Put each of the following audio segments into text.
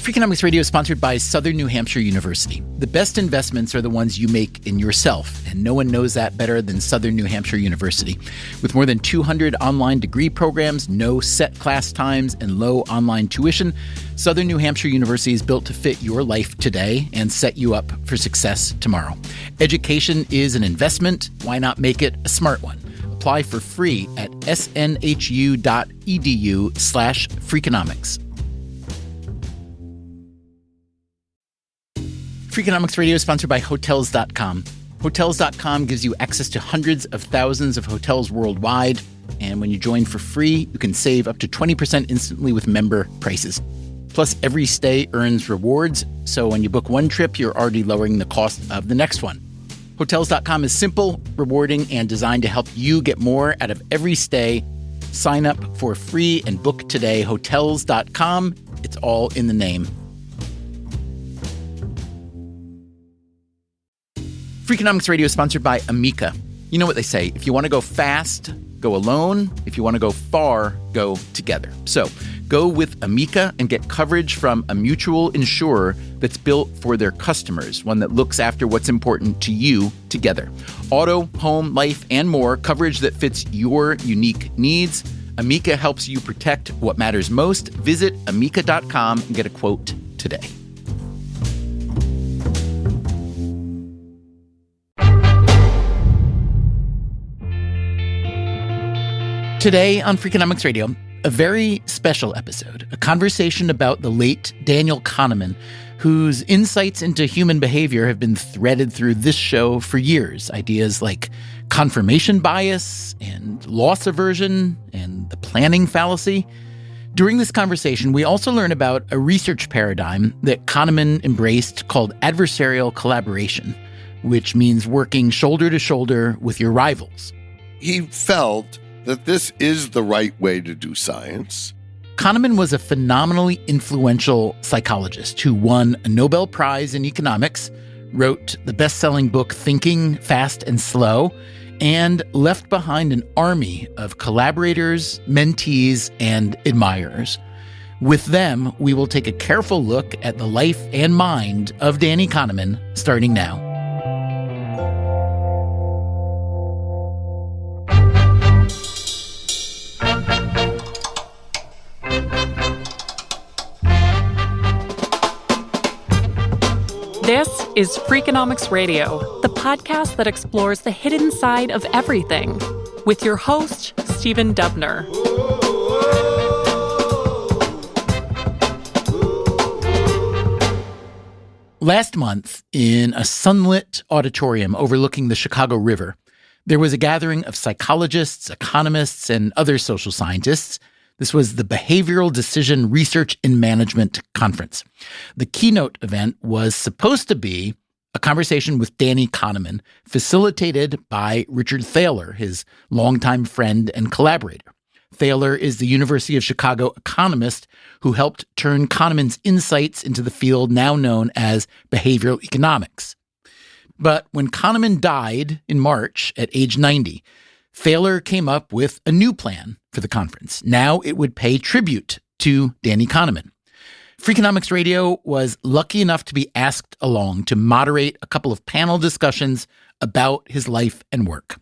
Freakonomics Radio is sponsored by Southern New Hampshire University. The best investments are the ones you make in yourself, and no one knows that better than Southern New Hampshire University. With more than 200 online degree programs, no set class times, and low online tuition, Southern New Hampshire University is built to fit your life today and set you up for success tomorrow. Education is an investment. Why not make it a smart one? Apply for free at snhu.edu/Freakonomics. Freakonomics Radio is sponsored by Hotels.com. Hotels.com gives you access to hundreds of thousands of hotels worldwide, and when you join for free, you can save up to 20% instantly with member prices. Plus, every stay earns rewards, so when you book one trip, you're already lowering the cost of the next one. Hotels.com is simple, rewarding, and designed to help you get more out of every stay. Sign up for free and book today. Hotels.com. It's all in the name. Freakonomics Radio is sponsored by Amica. You know what they say, if you want to go fast, go alone. If you want to go far, go together. So go with Amica and get coverage from a mutual insurer that's built for their customers, one that looks after what's important to you together. Auto, home, life, and more, coverage that fits your unique needs. Amica helps you protect what matters most. Visit amica.com and get a quote today. Today on Freakonomics Radio, a very special episode, a conversation about the late Daniel Kahneman, whose insights into human behavior have been threaded through this show for years. Ideas like confirmation bias and loss aversion and the planning fallacy. During this conversation, we also learn about a research paradigm that Kahneman embraced called adversarial collaboration, which means working shoulder to shoulder with your rivals. He felt that this is the right way to do science. Kahneman was a phenomenally influential psychologist who won a Nobel Prize in economics, wrote the best-selling book Thinking, Fast and Slow, and left behind an army of collaborators, mentees, and admirers. With them, we will take a careful look at the life and mind of Danny Kahneman, starting now. This is Freakonomics Radio, the podcast that explores the hidden side of everything, with your host, Stephen Dubner. Last month, in a sunlit auditorium overlooking the Chicago River, there was a gathering of psychologists, economists, and other social scientists. This was the Behavioral Decision Research and Management Conference. The keynote event was supposed to be a conversation with Danny Kahneman, facilitated by Richard Thaler, his longtime friend and collaborator. Thaler is the University of Chicago economist who helped turn Kahneman's insights into the field now known as behavioral economics. But when Kahneman died in March at age 90, Thaler came up with a new plan for the conference. Now it would pay tribute to Danny Kahneman. Freakonomics Radio was lucky enough to be asked along to moderate a couple of panel discussions about his life and work.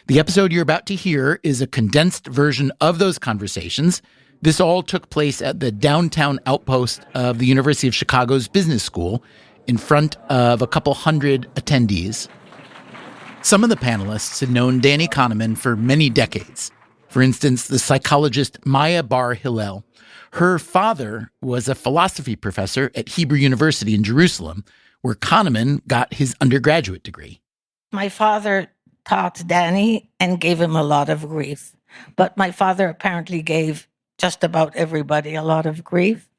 The episode you're about to hear is a condensed version of those conversations. This all took place at the downtown outpost of the University of Chicago's Business School in front of a couple hundred attendees. Some of the panelists had known Danny Kahneman for many decades. For instance, the psychologist Maya Bar Hillel. Her father was a philosophy professor at Hebrew University in Jerusalem, where Kahneman got his undergraduate degree. My father taught Danny and gave him a lot of grief. But my father apparently gave just about everybody a lot of grief.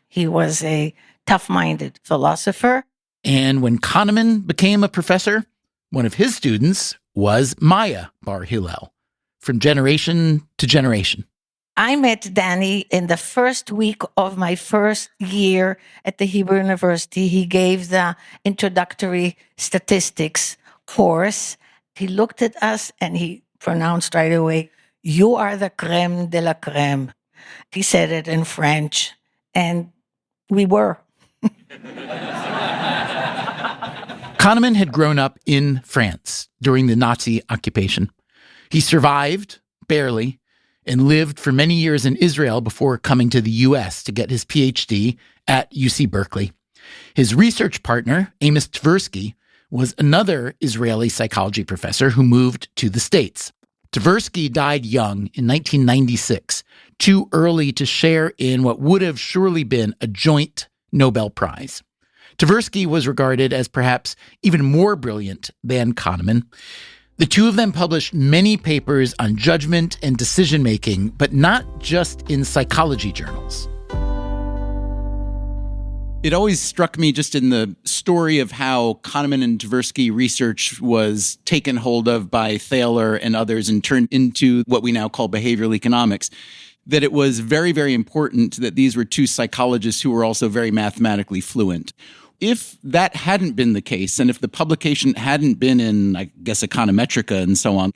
He was a tough-minded philosopher. And when Kahneman became a professor, one of his students was Maya Bar Hillel, from generation to generation. I met Danny in the first week of my first year at the Hebrew University. He gave the introductory statistics course. He looked at us and he pronounced right away, "You are the crème de la crème." He said it in French, and we were. Kahneman had grown up in France during the Nazi occupation. He survived, barely, and lived for many years in Israel before coming to the US to get his PhD at UC Berkeley. His research partner, Amos Tversky, was another Israeli psychology professor who moved to the States. Tversky died young in 1996, too early to share in what would have surely been a joint Nobel Prize. Tversky was regarded as perhaps even more brilliant than Kahneman. The two of them published many papers on judgment and decision-making, but not just in psychology journals. It always struck me just in the story of how Kahneman and Tversky research was taken hold of by Thaler and others and turned into what we now call behavioral economics, that it was very, very important that these were two psychologists who were also very mathematically fluent. If that hadn't been the case, and if the publication hadn't been in, I guess, Econometrica and so on,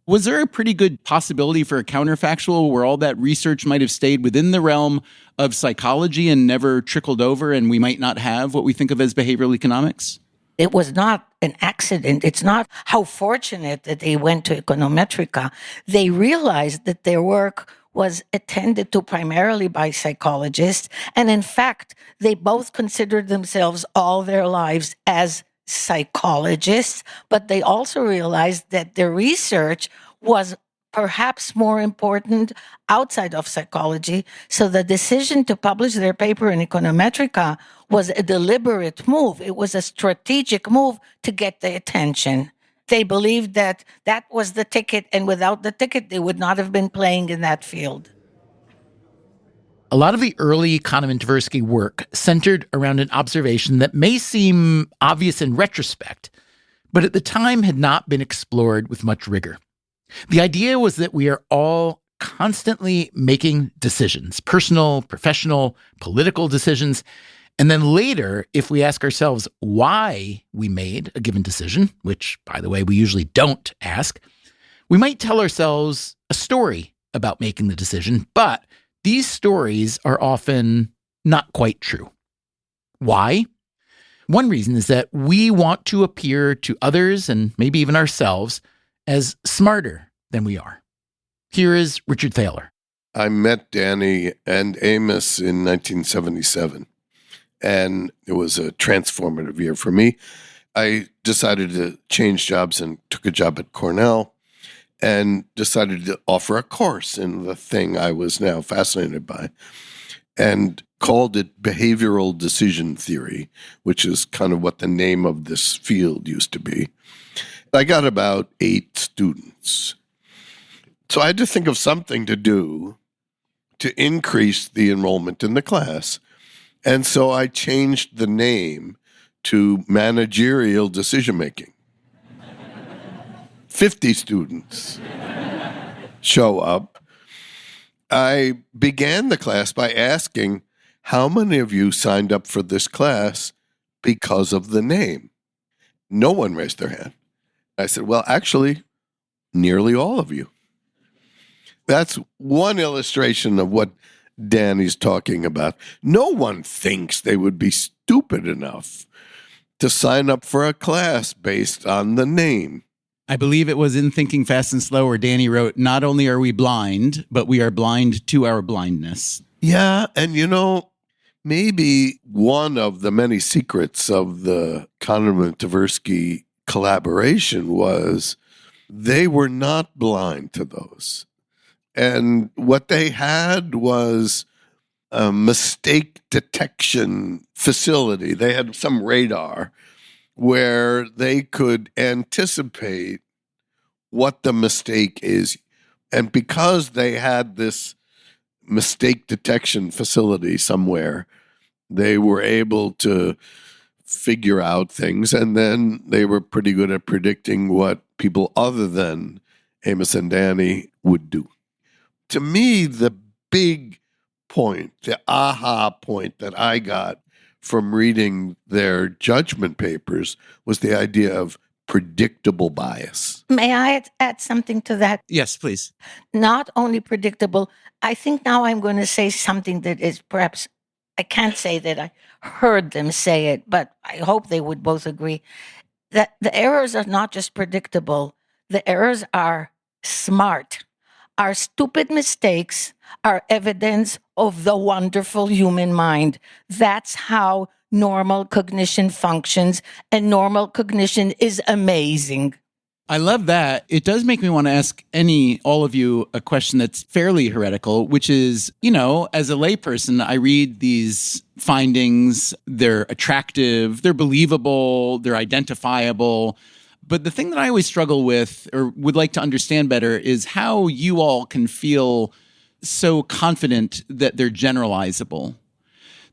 was there a pretty good possibility for a counterfactual where all that research might have stayed within the realm of psychology and never trickled over, and we might not have what we think of as behavioral economics? It was not an accident. It's not how fortunate that they went to Econometrica. They realized that their work was attended to primarily by psychologists. And in fact, they both considered themselves all their lives as psychologists, but they also realized that their research was perhaps more important outside of psychology. So the decision to publish their paper in Econometrica was a deliberate move. It was a strategic move to get the attention. They believed that that was the ticket, and without the ticket, they would not have been playing in that field. A lot of the early Kahneman-Tversky work centered around an observation that may seem obvious in retrospect, but at the time had not been explored with much rigor. The idea was that we are all constantly making decisions, personal, professional, political decisions. And then later, if we ask ourselves why we made a given decision, which, by the way, we usually don't ask, we might tell ourselves a story about making the decision, but these stories are often not quite true. Why? One reason is that we want to appear to others and maybe even ourselves as smarter than we are. Here is Richard Thaler. I met Danny and Amos in 1977, and it was a transformative year for me. I decided to change jobs and took a job at Cornell and decided to offer a course in the thing I was now fascinated by and called it behavioral decision theory, which is kind of what the name of this field used to be. I got about 8 students. So I had to think of something to do to increase the enrollment in the class. And so I changed the name to managerial decision-making. 50 students show up. I began the class by asking, how many of you signed up for this class because of the name? No one raised their hand. I said, well, actually, nearly all of you. That's one illustration of what Danny's talking about. No one thinks they would be stupid enough to sign up for a class based on the name. I believe it was in Thinking Fast and Slow where Danny wrote, not only are we blind, but we are blind to our blindness. Yeah, and maybe one of the many secrets of the Kahneman-Tversky collaboration was they were not blind to those. And what they had was a mistake detection facility. They had some radar where they could anticipate what the mistake is. And because they had this mistake detection facility somewhere, they were able to figure out things. And then they were pretty good at predicting what people other than Amos and Danny would do. To me, the big point, the aha point that I got from reading their judgment papers was the idea of predictable bias. May I add something to that? Yes, please. Not only predictable, I think now I'm going to say something that is perhaps, I can't say that I heard them say it, but I hope they would both agree. that the errors are not just predictable, the errors are smart. Our stupid mistakes are evidence of the wonderful human mind. That's how normal cognition functions, and normal cognition is amazing. I love that. It does make me want to ask all of you, a question that's fairly heretical, which is, as a layperson, I read these findings. They're attractive, they're believable, they're identifiable. But the thing that I always struggle with or would like to understand better is how you all can feel so confident that they're generalizable.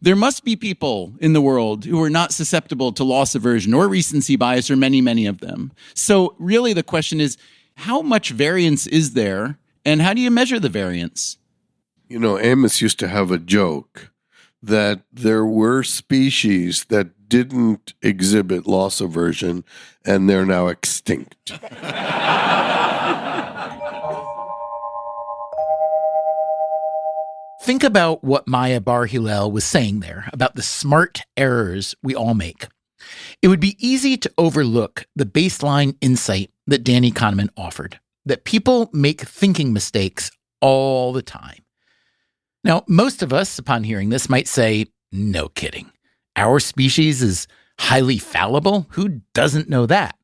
There must be people in the world who are not susceptible to loss aversion or recency bias, or many, many of them. So really the question is, how much variance is there, and how do you measure the variance? Amos used to have a joke that there were species that didn't exhibit loss aversion, and they're now extinct. Think about what Maya Bar-Hillel was saying there about the smart errors we all make. It would be easy to overlook the baseline insight that Danny Kahneman offered, that people make thinking mistakes all the time. Now, most of us, upon hearing this, might say, no kidding. Our species is highly fallible? Who doesn't know that?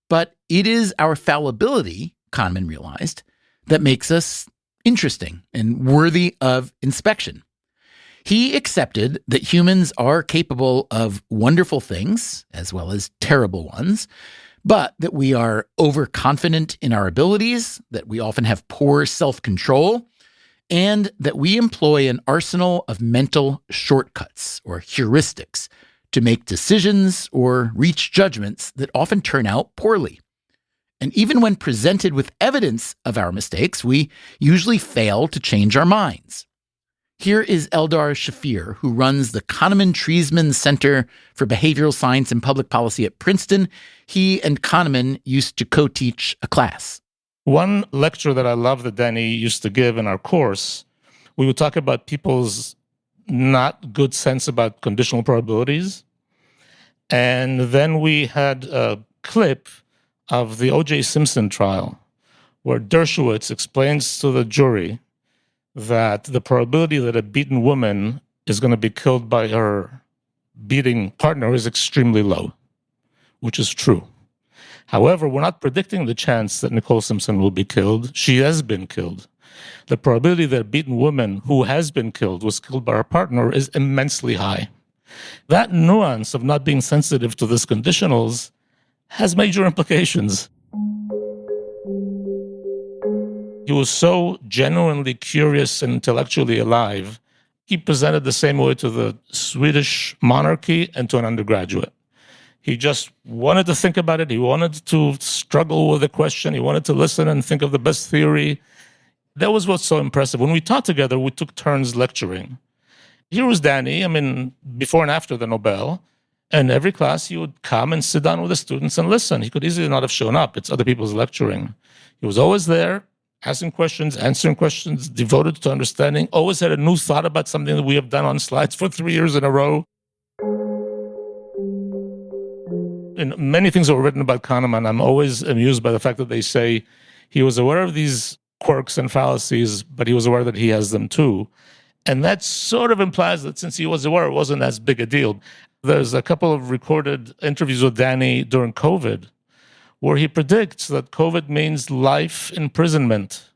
But it is our fallibility, Kahneman realized, that makes us interesting and worthy of inspection. He accepted that humans are capable of wonderful things as well as terrible ones, but that we are overconfident in our abilities, that we often have poor self-control, and that we employ an arsenal of mental shortcuts or heuristics to make decisions or reach judgments that often turn out poorly. And even when presented with evidence of our mistakes, we usually fail to change our minds. Here is Eldar Shafir, who runs the Kahneman-Treisman Center for Behavioral Science and Public Policy at Princeton. He and Kahneman used to co-teach a class. One lecture that I love that Danny used to give in our course, we would talk about people's not good sense about conditional probabilities. And then we had a clip of the O.J. Simpson trial, where Dershowitz explains to the jury that the probability that a beaten woman is going to be killed by her beating partner is extremely low, which is true. However, we're not predicting the chance that Nicole Simpson will be killed. She has been killed. The probability that a beaten woman who has been killed was killed by her partner is immensely high. That nuance of not being sensitive to these conditionals has major implications. He was so genuinely curious and intellectually alive. He presented the same way to the Swedish monarchy and to an undergraduate. He just wanted to think about it. He wanted to struggle with the question. He wanted to listen and think of the best theory. That was what's so impressive. When we taught together, we took turns lecturing. Here was Danny, before and after the Nobel. And every class, he would come and sit down with the students and listen. He could easily not have shown up. It's other people's lecturing. He was always there, asking questions, answering questions, devoted to understanding, always had a new thought about something that we have done on slides for 3 years in a row. In many things that were written about Kahneman, I'm always amused by the fact that they say he was aware of these quirks and fallacies, but he was aware that he has them too. And that sort of implies that since he was aware, it wasn't as big a deal. There's a couple of recorded interviews with Danny during COVID where he predicts that COVID means life imprisonment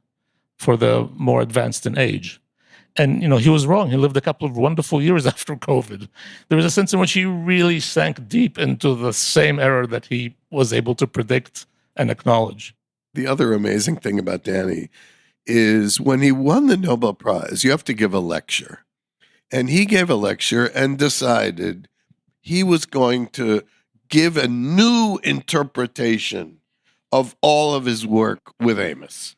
for the more advanced in age. And, he was wrong. He lived a couple of wonderful years after COVID. There was a sense in which he really sank deep into the same error that he was able to predict and acknowledge. The other amazing thing about Danny is when he won the Nobel Prize, you have to give a lecture. And he gave a lecture and decided he was going to give a new interpretation of all of his work with Amos,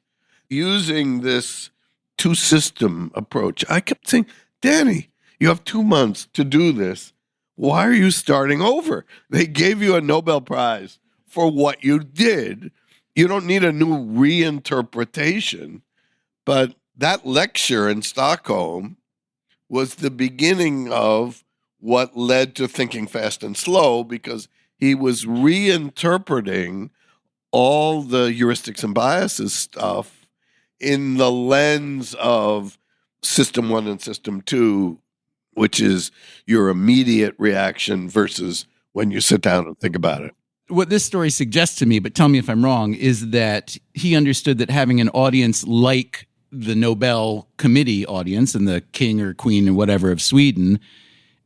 using this two-system approach. I kept saying, Danny, you have 2 months to do this. Why are you starting over? They gave you a Nobel Prize for what you did. You don't need a new reinterpretation. But that lecture in Stockholm was the beginning of what led to Thinking Fast and Slow, because He was reinterpreting all the heuristics and biases stuff in the lens of system 1 and system 2, which is your immediate reaction versus when you sit down and think about it. What this story suggests to me, but tell me if I'm wrong, is that he understood that having an audience like the Nobel Committee audience and the king or queen or whatever of Sweden,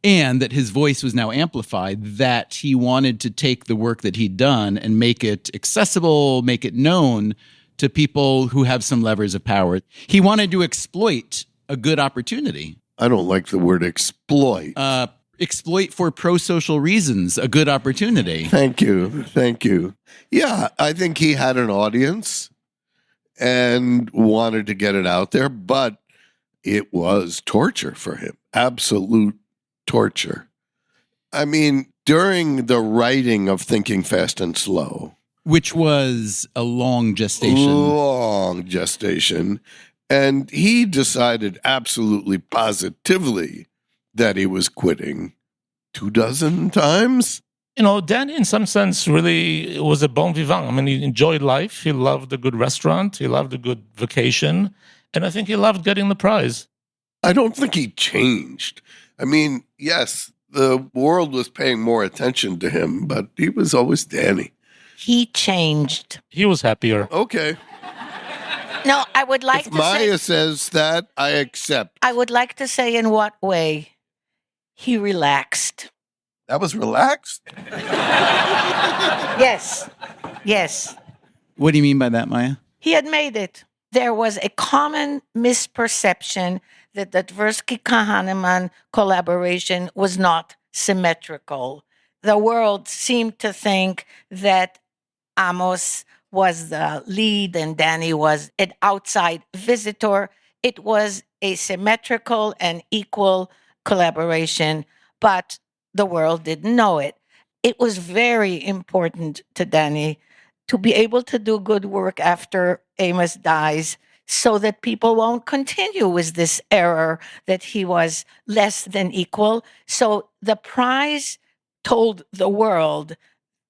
and that his voice was now amplified, that he wanted to take the work that he'd done and make it accessible, make it known to people who have some levers of power. He wanted to exploit a good opportunity. I don't like the word exploit. Exploit for pro-social reasons, a good opportunity. Thank you. Yeah, I think he had an audience and wanted to get it out there, but it was torture for him. Absolute torture. I mean, during the writing of Thinking Fast and Slow, which was a long gestation. And he decided absolutely positively that he was quitting 24 times. Danny, in some sense, really was a bon vivant. I mean, he enjoyed life. He loved a good restaurant. He loved a good vacation. And I think he loved getting the prize. I don't think he changed. I mean, yes, the world was paying more attention to him, but he was always Danny. He changed. He was happier. Okay. No, I would like if to Maya say... says that, I accept. I would like to say in what way? He relaxed. That was relaxed? Yes. What do you mean by that, Maya? He had made it. There was a common misperception that the Tversky-Kahneman collaboration was not symmetrical. The world seemed to think that Amos was the lead and Danny was an outside visitor. It was a symmetrical and equal collaboration, but the world didn't know it. It was very important to Danny to be able to do good work after Amos dies so that people won't continue with this error that he was less than equal. So the prize told the world,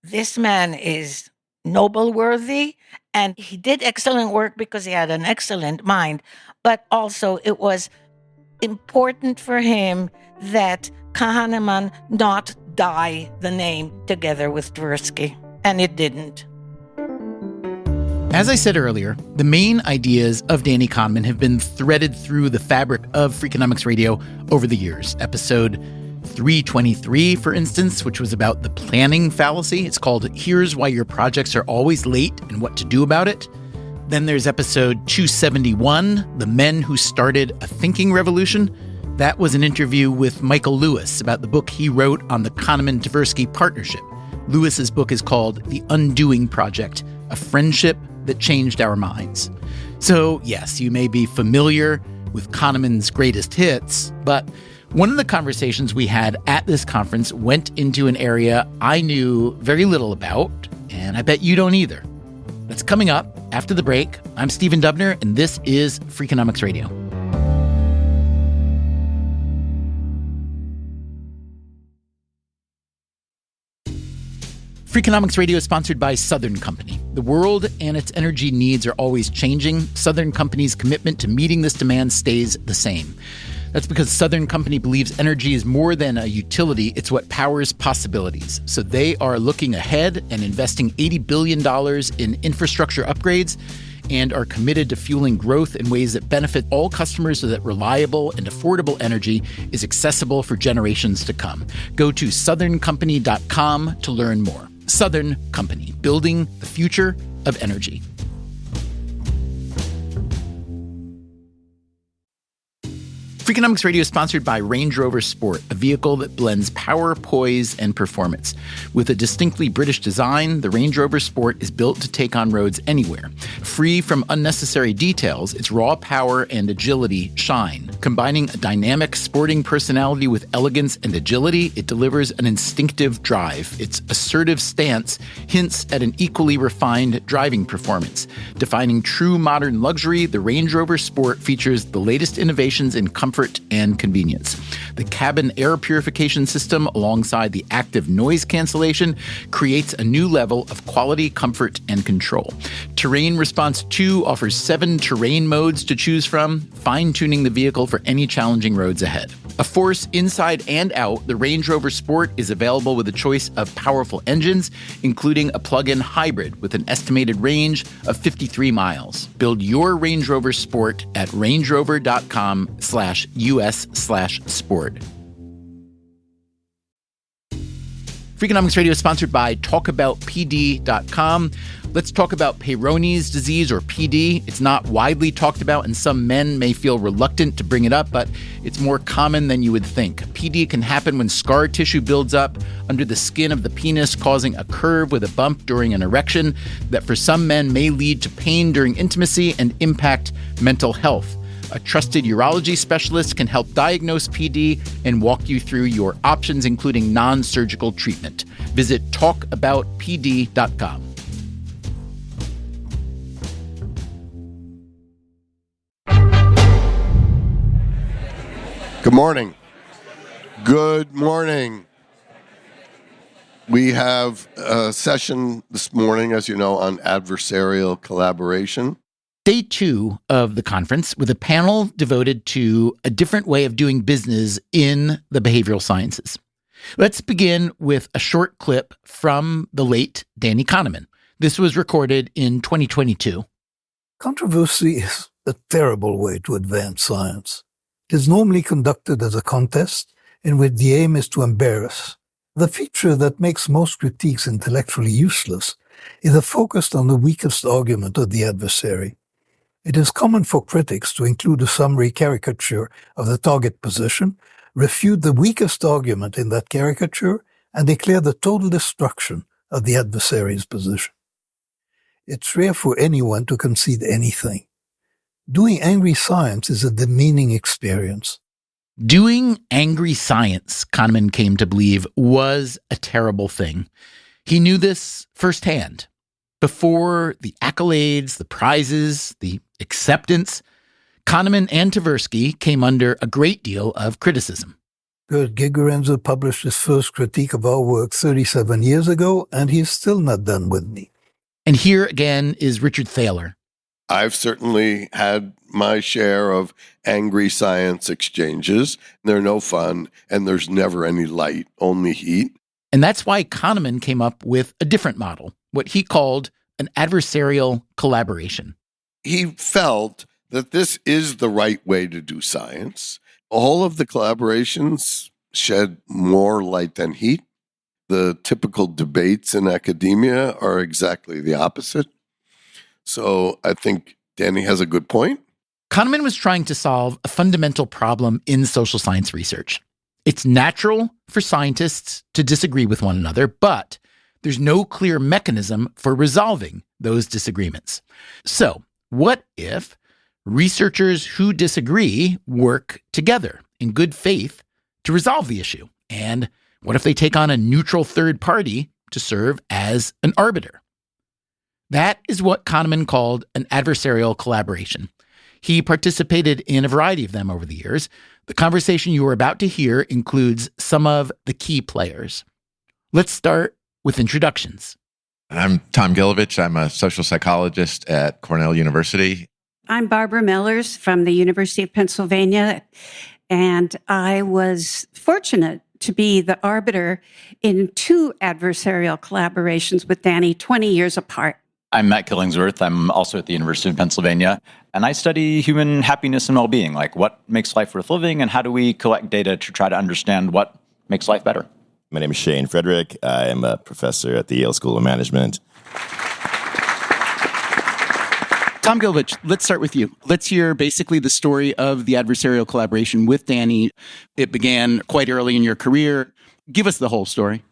this man is Nobel worthy, and he did excellent work because he had an excellent mind. But also it was important for him that Kahneman not die the name together with Tversky, and it didn't. As I said earlier, the main ideas of Danny Kahneman have been threaded through the fabric of Freakonomics Radio over the years. Episode 323, for instance, which was about the planning fallacy. It's called Here's Why Your Projects Are Always Late and What to Do About It. Then there's episode 271, The Men Who Started a Thinking Revolution. That was an interview with Michael Lewis about the book he wrote on the Kahneman-Tversky partnership. Lewis's book is called The Undoing Project, a friendship that changed our minds. So, yes, you may be familiar with Kahneman's greatest hits, but one of the conversations we had at this conference went into an area I knew very little about, and I bet you don't either. That's coming up after the break. I'm Stephen Dubner, and this is Freakonomics Radio. Freakonomics Radio is sponsored by Southern Company. The world and its energy needs are always changing. Southern Company's commitment to meeting this demand stays the same. That's because Southern Company believes energy is more than a utility, it's what powers possibilities. So they are looking ahead and investing $80 billion in infrastructure upgrades and are committed to fueling growth in ways that benefit all customers so that reliable and affordable energy is accessible for generations to come. Go to southerncompany.com to learn more. Southern Company, building the future of energy. Freakonomics Radio is sponsored by Range Rover Sport, a vehicle that blends power, poise, and performance. With a distinctly British design, the Range Rover Sport is built to take on roads anywhere. Free from unnecessary details, its raw power and agility shine. Combining a dynamic sporting personality with elegance and agility, it delivers an instinctive drive. Its assertive stance hints at an equally refined driving performance. Defining true modern luxury, the Range Rover Sport features the latest innovations in comfort comfort and convenience. The cabin air purification system, alongside the active noise cancellation, creates a new level of quality, comfort, and control. Terrain Response 2 offers 7 terrain modes to choose from, fine-tuning the vehicle for any challenging roads ahead. A force inside and out, the Range Rover Sport is available with a choice of powerful engines, including a plug-in hybrid with an estimated range of 53 miles. Build your Range Rover Sport at rangerover.com/US/sport. Freakonomics Radio is sponsored by TalkAboutPD.com. Let's talk about Peyronie's disease, or PD. It's not widely talked about, and some men may feel reluctant to bring it up, but it's more common than you would think. PD can happen when scar tissue builds up under the skin of the penis, causing a curve with a bump during an erection that for some men may lead to pain during intimacy and impact mental health. A trusted urology specialist can help diagnose PD and walk you through your options, including non-surgical treatment. Visit talkaboutpd.com. Good morning. Good morning. We have a session this morning, as you know, on adversarial collaboration. Day 2 of the conference with a panel devoted to a different way of doing business in the behavioral sciences. Let's begin with a short clip from the late Danny Kahneman. This was recorded in 2022. Controversy is a terrible way to advance science. It is normally conducted as a contest in which the aim is to embarrass. The feature that makes most critiques intellectually useless is a focus on the weakest argument of the adversary. It is common for critics to include a summary caricature of the target position, refute the weakest argument in that caricature, and declare the total destruction of the adversary's position. It's rare for anyone to concede anything. Doing angry science is a demeaning experience. Doing angry science, Kahneman came to believe, was a terrible thing. He knew this firsthand. Before the accolades, the prizes, the acceptance, Kahneman and Tversky came under a great deal of criticism. Gerd Gigerenzer published his first critique of our work 37 years ago, and he's still not done with me. And here again is Richard Thaler. I've certainly had my share of angry science exchanges. They're no fun, and there's never any light, only heat. And that's why Kahneman came up with a different model, what he called an adversarial collaboration. He felt that this is the right way to do science. All of the collaborations shed more light than heat. The typical debates in academia are exactly the opposite. So I think Danny has a good point. Kahneman was trying to solve a fundamental problem in social science research. It's natural for scientists to disagree with one another, but there's no clear mechanism for resolving those disagreements. So, what if researchers who disagree work together in good faith to resolve the issue? And what if they take on a neutral third party to serve as an arbiter? That is what Kahneman called an adversarial collaboration. He participated in a variety of them over the years. The conversation you are about to hear includes some of the key players. Let's start with introductions. I'm Tom Gilovich. I'm a social psychologist at Cornell University. I'm Barbara Mellers from the University of Pennsylvania, and I was fortunate to be the arbiter in 2 adversarial collaborations with Danny 20 years apart. I'm Matt Killingsworth. I'm also at the University of Pennsylvania, and I study human happiness and well-being, like what makes life worth living and how do we collect data to try to understand what makes life better. My name is Shane Frederick. I am a professor at the Yale School of Management. Tom Gilovich, let's start with you. Let's hear basically the story of the adversarial collaboration with Danny. It began quite early in your career. Give us the whole story.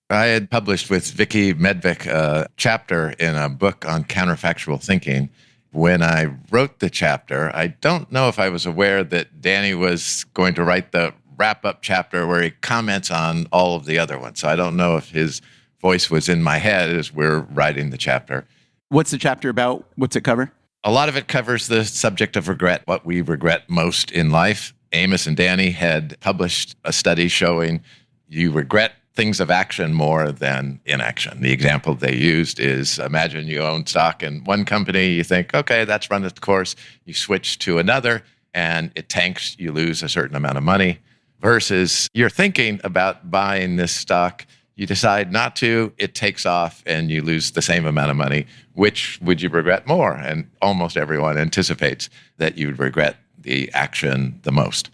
I had published with Vicky Medvik a chapter in a book on counterfactual thinking. When I wrote the chapter, I don't know if I was aware that Danny was going to write the wrap-up chapter where he comments on all of the other ones. So I don't know if his voice was in my head as we're writing the chapter. What's the chapter about? What's it cover? A lot of it covers the subject of regret, what we regret most in life. Amos and Danny had published a study showing you regret things of action more than inaction. The example they used is, imagine you own stock in one company, you think, okay, that's run its course. You switch to another and it tanks, you lose a certain amount of money. Versus you're thinking about buying this stock, you decide not to, it takes off and you lose the same amount of money. Which would you regret more? And almost everyone anticipates that you would regret the action the most.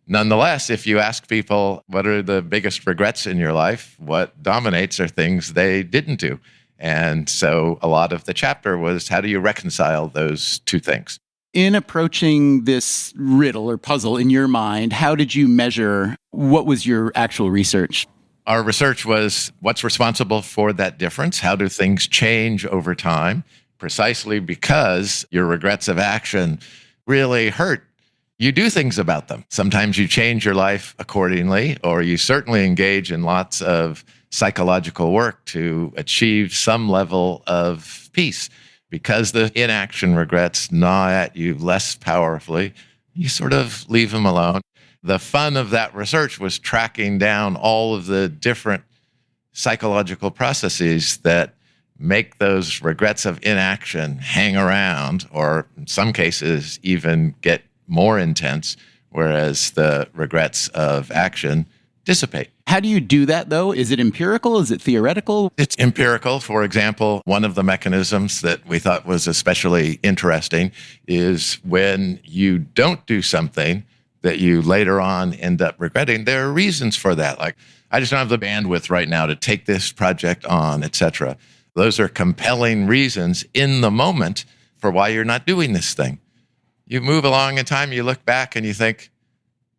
Nonetheless, if you ask people what are the biggest regrets in your life, what dominates are things they didn't do. And so a lot of the chapter was, how do you reconcile those two things? In approaching this riddle or puzzle in your mind, how did you measure? What was your actual research? Our research was, what's responsible for that difference? How do things change over time? Precisely because your regrets of action really hurt. You do things about them. Sometimes you change your life accordingly, or you certainly engage in lots of psychological work to achieve some level of peace. Because the inaction regrets gnaw at you less powerfully, you sort of leave them alone. The fun of that research was tracking down all of the different psychological processes that make those regrets of inaction hang around, or in some cases even get more intense, whereas the regrets of action dissipate. How do you do that, though? Is it empirical? Is it theoretical? It's empirical. For example, one of the mechanisms that we thought was especially interesting is when you don't do something that you later on end up regretting, there are reasons for that. Like, I just don't have the bandwidth right now to take this project on, etc. Those are compelling reasons in the moment for why you're not doing this thing. You move along in time, you look back and you think,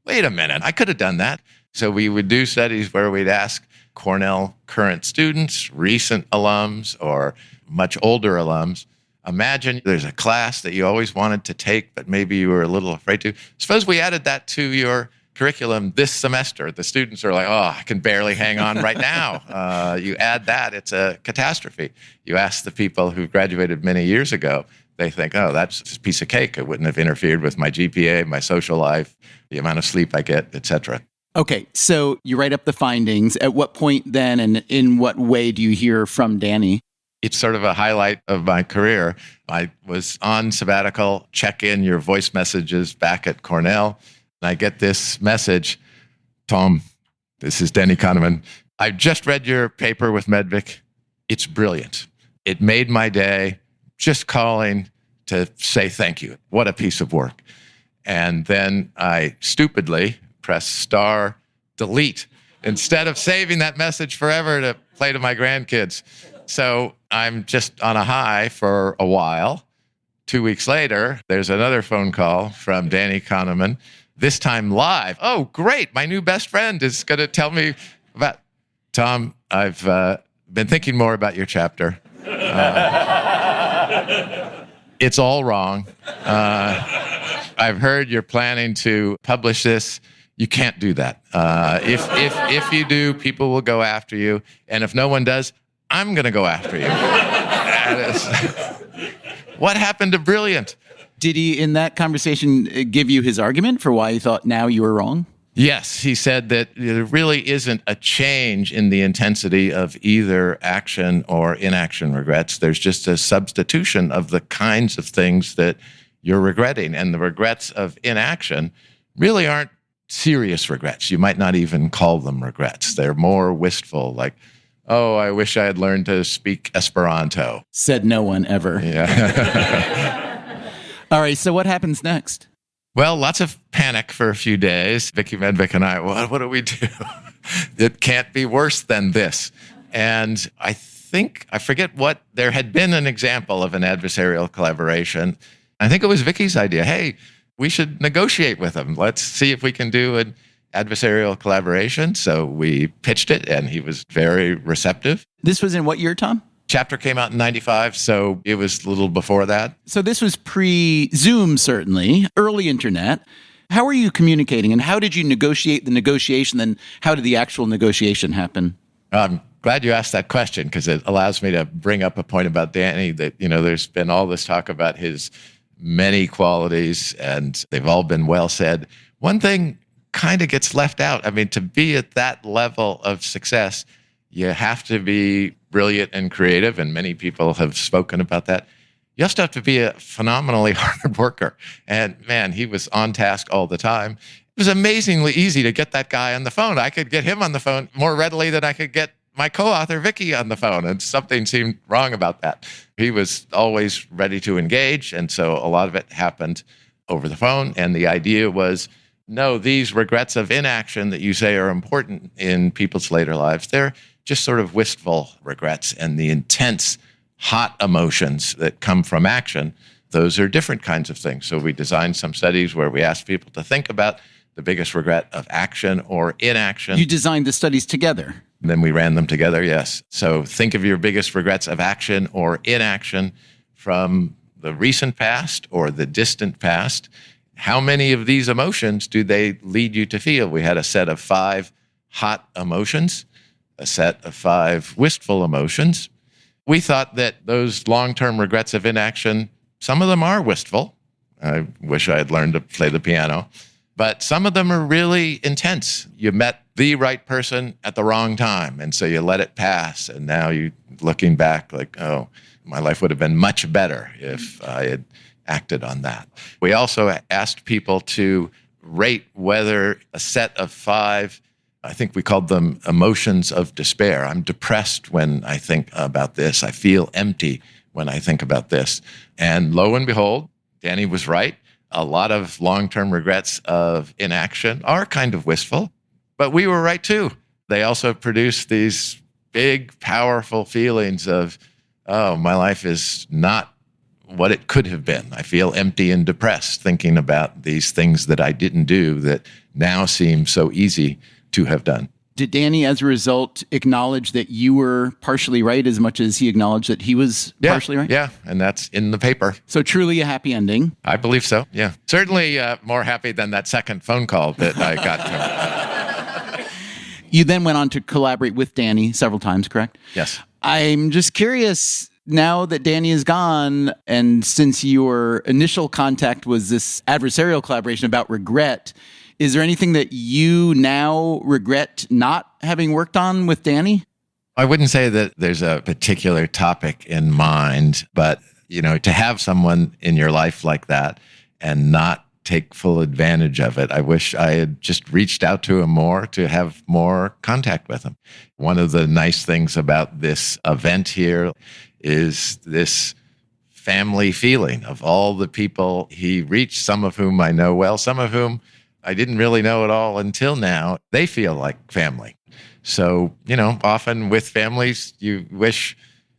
wait a minute, I could have done that. So we would do studies where we'd ask Cornell current students, recent alums, or much older alums, imagine there's a class that you always wanted to take, but maybe you were a little afraid to. Suppose we added that to your curriculum this semester. The students are like, oh, I can barely hang on right now. You add that, it's a catastrophe. You ask the people who graduated many years ago, they think, oh, that's a piece of cake. It wouldn't have interfered with my GPA, my social life, the amount of sleep I get, etc. Okay, so you write up the findings. At what point then, and in what way do you hear from Danny? It's sort of a highlight of my career. I was on sabbatical, check in your voice messages back at Cornell, and I get this message, Tom, this is Danny Kahneman. I just read your paper with Medvik. It's brilliant. It made my day. Just calling to say thank you. What a piece of work. And then I stupidly press star delete instead of saving that message forever to play to my grandkids. So I'm just on a high for a while. 2 weeks later, there's another phone call from Danny Kahneman, this time live. Oh, great. My new best friend is going to tell me about... Tom, I've been thinking more about your chapter. It's all wrong. I've heard you're planning to publish this. You can't do that. If you do, people will go after you. And if no one does, I'm going to go after you. What happened to brilliant? Did he, in that conversation, give you his argument for why he thought now you were wrong? Yes, he said that there really isn't a change in the intensity of either action or inaction regrets. There's just a substitution of the kinds of things that you're regretting. And the regrets of inaction really aren't serious regrets. You might not even call them regrets. They're more wistful, like, oh, I wish I had learned to speak Esperanto. Said no one ever. Yeah. All right, so what happens next? Well, lots of panic for a few days. Vicky Medvik and I, what do we do? It can't be worse than this. And I forget what, there had been an example of an adversarial collaboration. I think it was Vicky's idea. Hey, we should negotiate with them. Let's see if we can do an adversarial collaboration. So we pitched it, and he was very receptive. This was in what year, Tom? Chapter came out in 95, so it was a little before that. So this was pre-Zoom, certainly, early internet. How were you communicating, and how did you negotiate the negotiation, and how did the actual negotiation happen? I'm glad you asked that question, because it allows me to bring up a point about Danny that, there's been all this talk about his many qualities, and they've all been well said. one thing kind of gets left out. I mean, to be at that level of success, you have to be brilliant and creative, and many people have spoken about that. You also have to be a phenomenally hard worker. And man, he was on task all the time. It was amazingly easy to get that guy on the phone. I could get him on the phone more readily than I could get my co-author, Vicky, on the phone, and something seemed wrong about that. He was always ready to engage, and so a lot of it happened over the phone. And the idea was, no, these regrets of inaction that you say are important in people's later lives, they're just sort of wistful regrets, and the intense, hot emotions that come from action, those are different kinds of things. So we designed some studies where we asked people to think about the biggest regret of action or inaction. You designed the studies together. Then we ran them together, yes. So think of your biggest regrets of action or inaction from the recent past or the distant past. How many of these emotions do they lead you to feel? We had a set of 5 hot emotions, a set of 5 wistful emotions. We thought that those long-term regrets of inaction, some of them are wistful. I wish I had learned to play the piano. But some of them are really intense. You met the right person at the wrong time, and so you let it pass. And now you looking back like, oh, my life would have been much better if I had acted on that. We also asked people to rate whether a set of 5, I think we called them emotions of despair. I'm depressed when I think about this. I feel empty when I think about this. And lo and behold, Danny was right. A lot of long-term regrets of inaction are kind of wistful, but we were right too. They also produce these big, powerful feelings of, oh, my life is not what it could have been. I feel empty and depressed thinking about these things that I didn't do that now seem so easy to have done. Did Danny, as a result, acknowledge that you were partially right as much as he acknowledged that he was partially right? Yeah, and that's in the paper. So truly a happy ending? I believe so, yeah. Certainly more happy than that second phone call that I got to. You then went on to collaborate with Danny several times, correct? Yes. I'm just curious, now that Danny is gone, and since your initial contact was this adversarial collaboration about regret, is there anything that you now regret not having worked on with Danny? I wouldn't say that there's a particular topic in mind, but to have someone in your life like that and not take full advantage of it, I wish I had just reached out to him more to have more contact with him. One of the nice things about this event here is this family feeling of all the people he reached, some of whom I know well, some of whom I didn't really know at all until now. They feel like family. So, often with families, you wish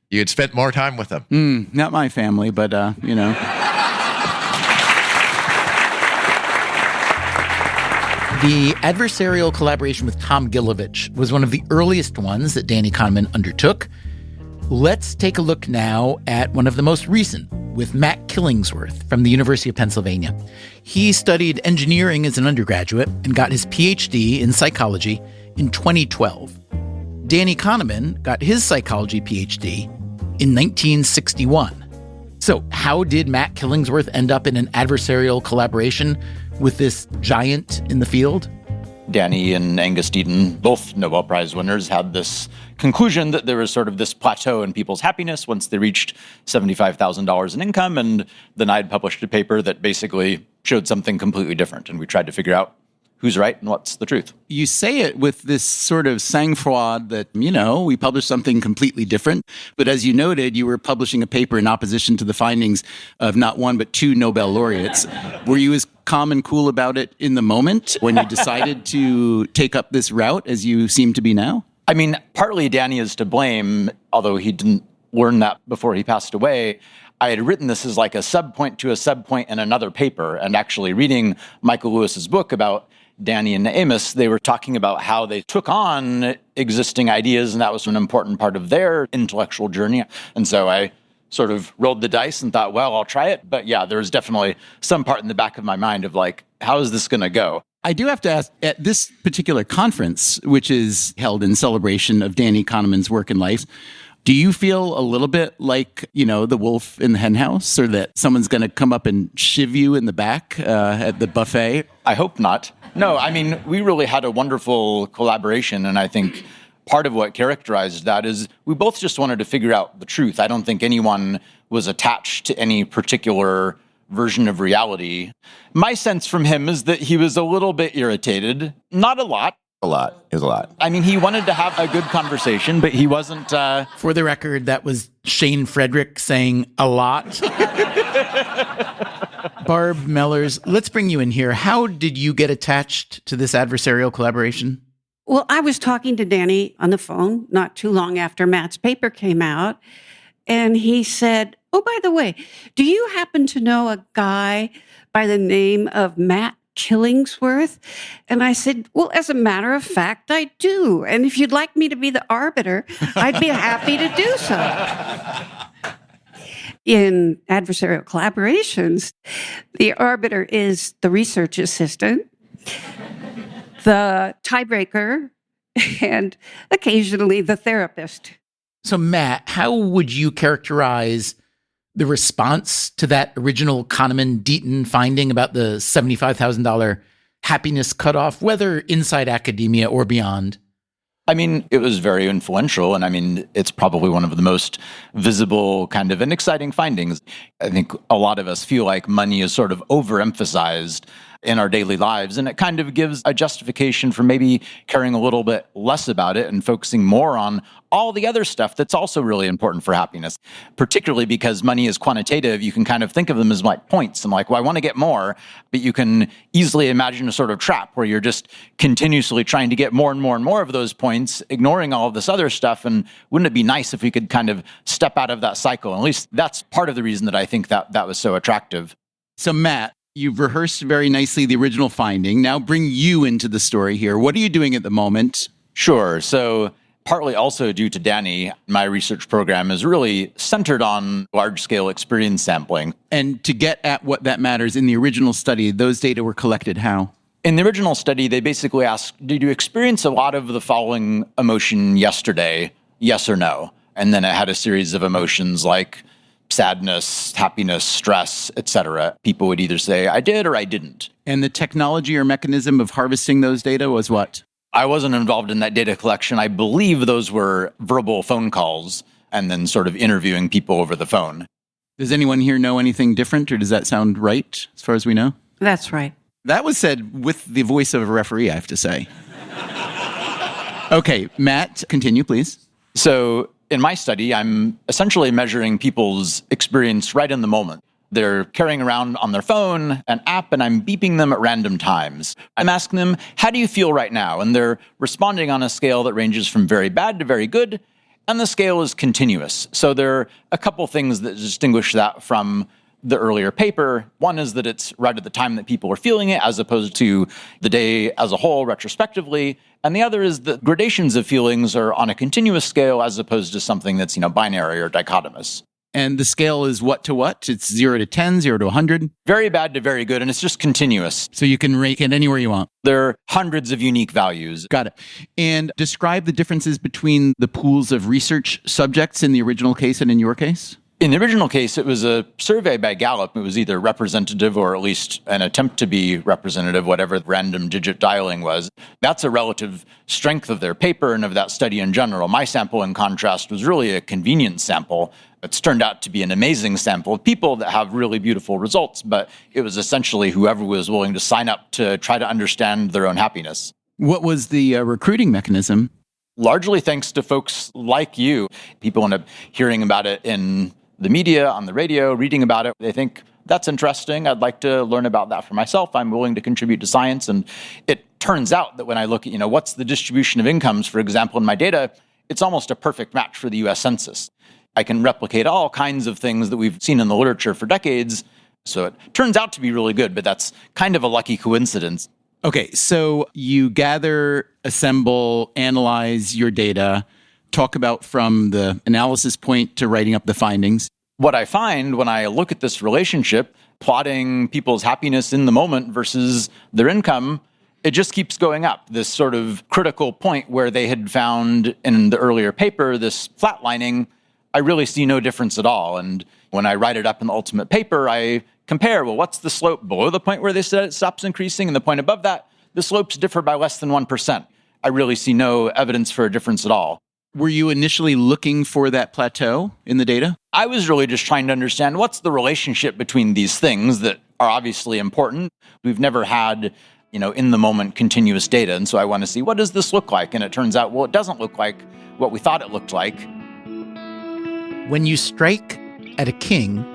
you had spent more time with them. Not my family, but, The adversarial collaboration with Tom Gilovich was one of the earliest ones that Danny Kahneman undertook. Let's take a look now at one of the most recent, with Matt Killingsworth from the University of Pennsylvania. He studied engineering as an undergraduate and got his PhD in psychology in 2012. Danny Kahneman got his psychology PhD in 1961. So how did Matt Killingsworth end up in an adversarial collaboration with this giant in the field? Danny and Angus Deaton, both Nobel Prize winners, had this conclusion that there was sort of this plateau in people's happiness once they reached $75,000 in income. And then I'd published a paper that basically showed something completely different. And we tried to figure out who's right and what's the truth. You say it with this sort of sang-froid that, we published something completely different. But as you noted, you were publishing a paper in opposition to the findings of not one, but 2 Nobel laureates. Were you as calm and cool about it in the moment when you decided to take up this route as you seem to be now? I mean, partly Danny is to blame, although he didn't learn that before he passed away. I had written this as like a subpoint to a subpoint in another paper, and actually reading Michael Lewis's book about Danny and Amos, they were talking about how they took on existing ideas, and that was an important part of their intellectual journey. And so I sort of rolled the dice and thought, well, I'll try it. But yeah, there was definitely some part in the back of my mind of like, how is this going to go? I do have to ask, at this particular conference, which is held in celebration of Danny Kahneman's work and life, Do you feel a little bit like, the wolf in the henhouse, or that someone's going to come up and shiv you in the back at the buffet? I hope not. No, I mean, we really had a wonderful collaboration, and I think part of what characterized that is we both just wanted to figure out the truth. I don't think anyone was attached to any particular version of reality. My sense from him is that he was a little bit irritated. Not a lot. A lot. It was a lot. I mean, he wanted to have a good conversation, but he wasn't... For the record, that was Shane Frederick saying a lot. Barb Mellers, let's bring you in here. How did you get attached to this adversarial collaboration? Well, I was talking to Danny on the phone not too long after Matt's paper came out, and he said, "Oh, by the way, do you happen to know a guy by the name of Matt Killingsworth?" And I said, "Well, as a matter of fact, I do. And if you'd like me to be the arbiter, I'd be happy to do so." In adversarial collaborations, the arbiter is the research assistant, the tiebreaker, and occasionally the therapist. So, Matt, how would you characterize the response to that original Kahneman-Deaton finding about the $75,000 happiness cutoff, whether inside academia or beyond? I mean, it was very influential, and I mean, it's probably one of the most visible kind of and exciting findings. I think a lot of us feel like money is sort of overemphasized in our daily lives, and it kind of gives a justification for maybe caring a little bit less about it and focusing more on all the other stuff that's also really important for happiness, particularly because money is quantitative. You can kind of think of them as like points. I'm like, well, I want to get more, but you can easily imagine a sort of trap where you're just continuously trying to get more and more and more of those points, ignoring all of this other stuff. And wouldn't it be nice if we could kind of step out of that cycle? And at least that's part of the reason that I think that was so attractive. So, Matt, you've rehearsed very nicely the original finding. Now bring you into the story here. What are you doing at the moment? Sure. So partly also due to Danny, my research program is really centered on large-scale experience sampling. And to get at what that matters, in the original study, those data were collected how? In the original study, they basically asked, did you experience a lot of the following emotion yesterday? Yes or no? And then it had a series of emotions like sadness, happiness, stress, etc. People would either say, I did or I didn't. And the technology or mechanism of harvesting those data was what? I wasn't involved in that data collection. I believe those were verbal phone calls and then sort of interviewing people over the phone. Does anyone here know anything different, or does that sound right as far as we know? That's right. That was said with the voice of a referee, I have to say. Okay, Matt, continue, please. So in my study, I'm essentially measuring people's experience right in the moment. They're carrying around on their phone an app, and I'm beeping them at random times. I'm asking them, how do you feel right now? And they're responding on a scale that ranges from very bad to very good, and the scale is continuous. So there are a couple things that distinguish that from the earlier paper. One is that it's right at the time that people are feeling it, as opposed to the day as a whole retrospectively. And the other is that gradations of feelings are on a continuous scale as opposed to something that's, binary or dichotomous. And the scale is what to what? It's 0 to 10, 0 to 100? Very bad to very good, and it's just continuous. So you can rate it anywhere you want. There are hundreds of unique values. Got it. And describe the differences between the pools of research subjects in the original case and in your case? In the original case, it was a survey by Gallup. It was either representative or at least an attempt to be representative, whatever random digit dialing was. That's a relative strength of their paper and of that study in general. My sample, in contrast, was really a convenience sample. It's turned out to be an amazing sample of people that have really beautiful results, but it was essentially whoever was willing to sign up to try to understand their own happiness. What was the recruiting mechanism? Largely thanks to folks like you. People end up hearing about it in the media, on the radio, reading about it. They think, that's interesting. I'd like to learn about that for myself. I'm willing to contribute to science. And it turns out that when I look at, what's the distribution of incomes, for example, in my data, it's almost a perfect match for the US Census. I can replicate all kinds of things that we've seen in the literature for decades. So it turns out to be really good, but that's kind of a lucky coincidence. Okay, so you gather, assemble, analyze your data, talk about from the analysis point to writing up the findings. What I find when I look at this relationship, plotting people's happiness in the moment versus their income, it just keeps going up. This sort of critical point where they had found in the earlier paper this flatlining, I really see no difference at all. And when I write it up in the ultimate paper, I compare, well, what's the slope below the point where they said it stops increasing and the point above that? The slopes differ by less than 1%. I really see no evidence for a difference at all. Were you initially looking for that plateau in the data? I was really just trying to understand what's the relationship between these things that are obviously important. We've never had, in the moment continuous data. And so I want to see, what does this look like? And it turns out, well, it doesn't look like what we thought it looked like. When you strike at a king,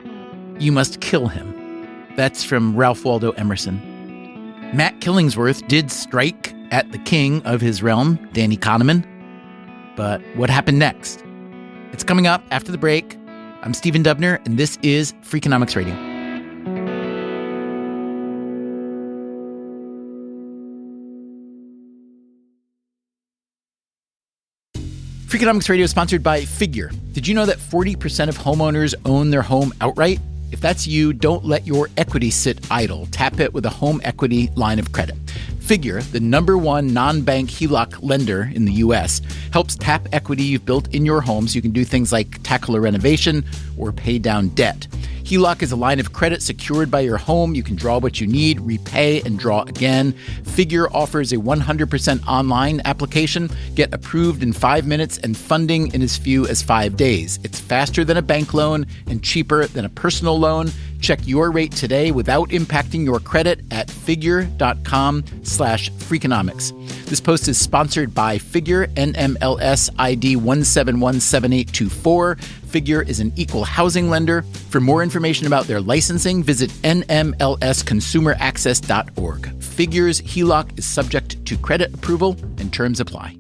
you must kill him. That's from Ralph Waldo Emerson. Matt Killingsworth did strike at the king of his realm, Danny Kahneman. But what happened next? It's coming up after the break. I'm Stephen Dubner, and this is Freakonomics Radio. Freakonomics Radio is sponsored by Figure. Did you know that 40% of homeowners own their home outright? If that's you, don't let your equity sit idle. Tap it with a home equity line of credit. Figure, the #1 non-bank HELOC lender in the U.S., helps tap equity you've built in your home so you can do things like tackle a renovation or pay down debt. HELOC is a line of credit secured by your home. You can draw what you need, repay, and draw again. Figure offers a 100% online application. Get approved in 5 minutes and funding in as few as 5 days. It's faster than a bank loan and cheaper than a personal loan. Check your rate today without impacting your credit at figure.com/Freakonomics. This post is sponsored by Figure, NMLS ID 1717824. Figure is an equal housing lender. For more information about their licensing, visit nmlsconsumeraccess.org. Figure's HELOC is subject to credit approval and terms apply.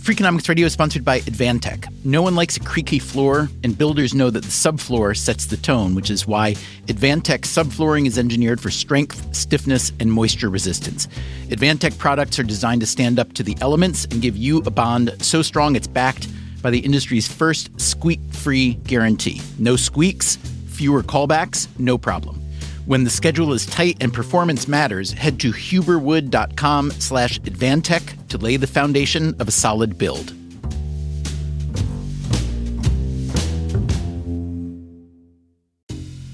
Freakonomics Radio is sponsored by Advantech. No one likes a creaky floor, and builders know that the subfloor sets the tone, which is why Advantech subflooring is engineered for strength, stiffness, and moisture resistance. Advantech products are designed to stand up to the elements and give you a bond so strong it's backed by the industry's first squeak-free guarantee. No squeaks, fewer callbacks, no problem. When the schedule is tight and performance matters, head to huberwood.com/Advantech to lay the foundation of a solid build.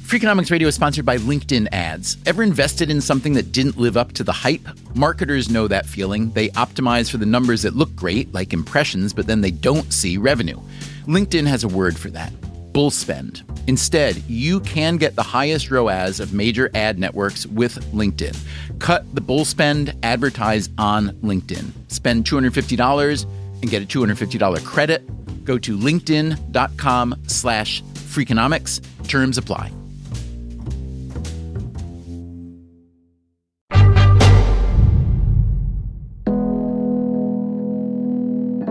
Freakonomics Radio is sponsored by LinkedIn Ads. Ever invested in something that didn't live up to the hype? Marketers know that feeling. They optimize for the numbers that look great, like impressions, but then they don't see revenue. LinkedIn has a word for that: bull spend. Instead, you can get the highest ROAS of major ad networks with LinkedIn. Cut the bull spend, advertise on LinkedIn. Spend $250 and get a $250 credit. Go to linkedin.com/Freakonomics. Terms apply.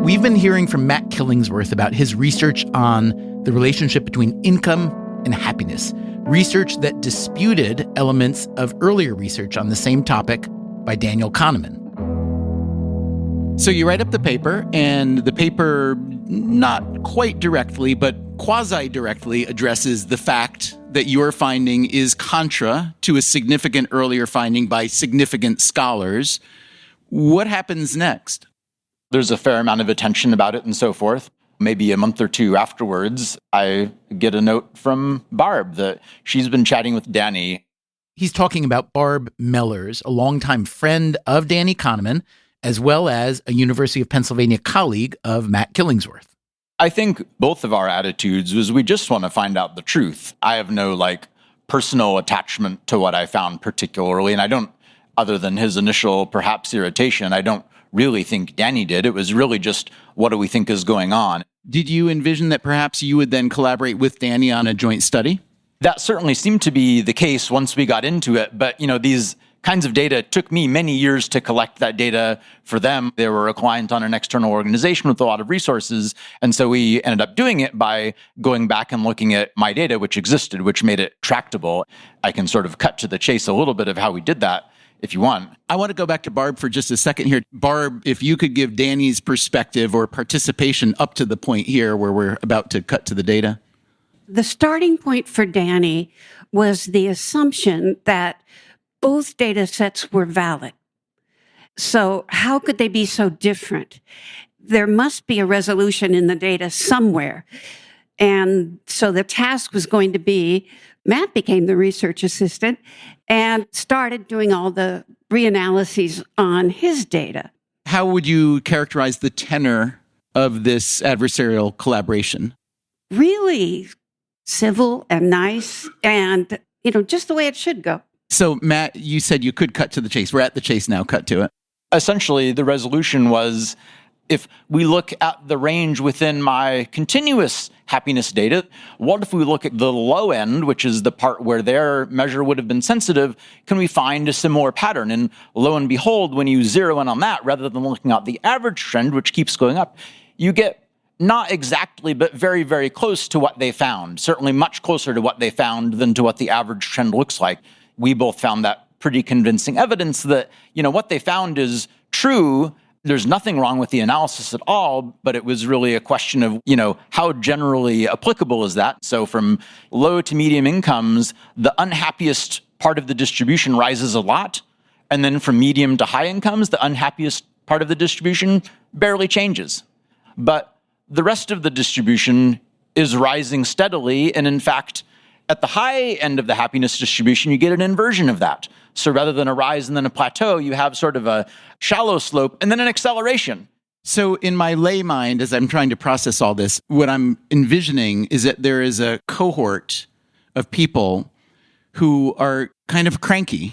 We've been hearing from Matt Killingsworth about his research on the relationship between income and happiness, research that disputed elements of earlier research on the same topic by Daniel Kahneman. So you write up the paper, and the paper not quite directly, but quasi-directly addresses the fact that your finding is contra to a significant earlier finding by significant scholars. What happens next? There's a fair amount of attention about it and so forth. Maybe a month or two afterwards, I get a note from Barb that she's been chatting with Danny. He's talking about Barb Mellers, a longtime friend of Danny Kahneman, as well as a University of Pennsylvania colleague of Matt Killingsworth. I think both of our attitudes was we just want to find out the truth. I have no personal attachment to what I found particularly, and I don't, other than his initial perhaps irritation, I don't really think Danny did. It was really just, what do we think is going on? Did you envision that perhaps you would then collaborate with Danny on a joint study? That certainly seemed to be the case once we got into it. But, these kinds of data took me many years to collect that data for them. They were a client on an external organization with a lot of resources. And so we ended up doing it by going back and looking at my data, which existed, which made it tractable. I can sort of cut to the chase a little bit of how we did that, if you want. I want to go back to Barb for just a second here. Barb, if you could give Danny's perspective or participation up to the point here where we're about to cut to the data. The starting point for Danny was the assumption that both data sets were valid. So how could they be so different? There must be a resolution in the data somewhere. And so the task was going to be, Matt became the research assistant and started doing all the reanalyses on his data. How would you characterize the tenor of this adversarial collaboration? Really civil and nice and, just the way it should go. So, Matt, you said you could cut to the chase. We're at the chase now. Cut to it. Essentially, the resolution was, if we look at the range within my continuous happiness data, what if we look at the low end, which is the part where their measure would have been sensitive, can we find a similar pattern? And lo and behold, when you zero in on that, rather than looking at the average trend, which keeps going up, you get not exactly, but very, very close to what they found. Certainly much closer to what they found than to what the average trend looks like. We both found that pretty convincing evidence that, what they found is true. There's nothing wrong with the analysis at all, but it was really a question of, how generally applicable is that? So from low to medium incomes, the unhappiest part of the distribution rises a lot. And then from medium to high incomes, the unhappiest part of the distribution barely changes. But the rest of the distribution is rising steadily. And in fact, at the high end of the happiness distribution, you get an inversion of that. So rather than a rise and then a plateau, you have sort of a shallow slope and then an acceleration. So in my lay mind, as I'm trying to process all this, what I'm envisioning is that there is a cohort of people who are kind of cranky